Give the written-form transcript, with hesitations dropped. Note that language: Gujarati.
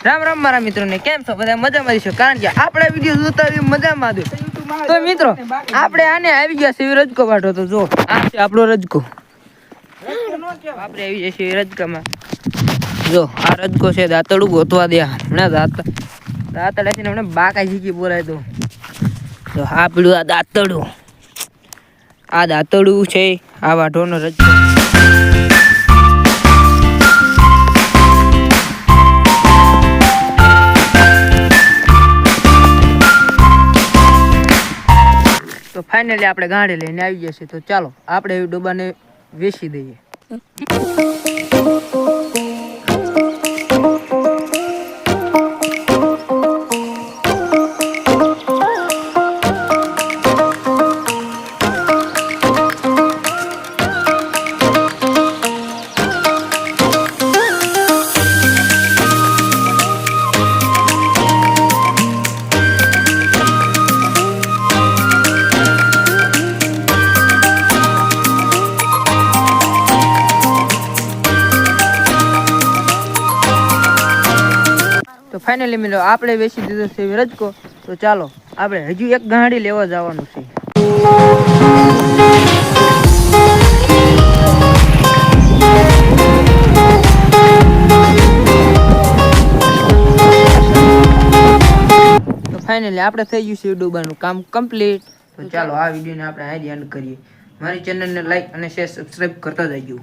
રામ રામ મારા મિત્રોને કેમ છો બધા મજામાં છો કારણ કે આપણે વિડિયો જોતા હોય મજામાં દો તો મિત્રો આપણે આને આવી ગયા છે રજકો વાટો તો જો આ છે આપણો રજકો આપણે આવી જશે રજકામાં જો આ રજકો છે દાંતડું ગોતવા દે હમણાં દાંતડા છે ને હમણાં બાકા શીખી બોલાય તો આ પીડું આ દાંતડું છે આ વાટોનો રજકો તો ફાઇનલી આપણે ગાડી લઈને આવી ગયા છે તો ચાલો આપણે એ ડબ્બાને વેચી દઈએ તો ફાઇનલી મિત્રો આપણે વેચી દીધો છે રજકો તો ચાલો આપણે હજુ એક ગાડી લેવા જવાનું છે તો ફાઇનલી આપણે થઈ ગયું છે ડબ્બાનું કામ કમ્પ્લીટ તો ચાલો આ વિડીયોને આપણે અહીં એન્ડ કરીએ મારી ચેનલને લાઈક અને શેર સબસ્ક્રાઇબ કરતા જજો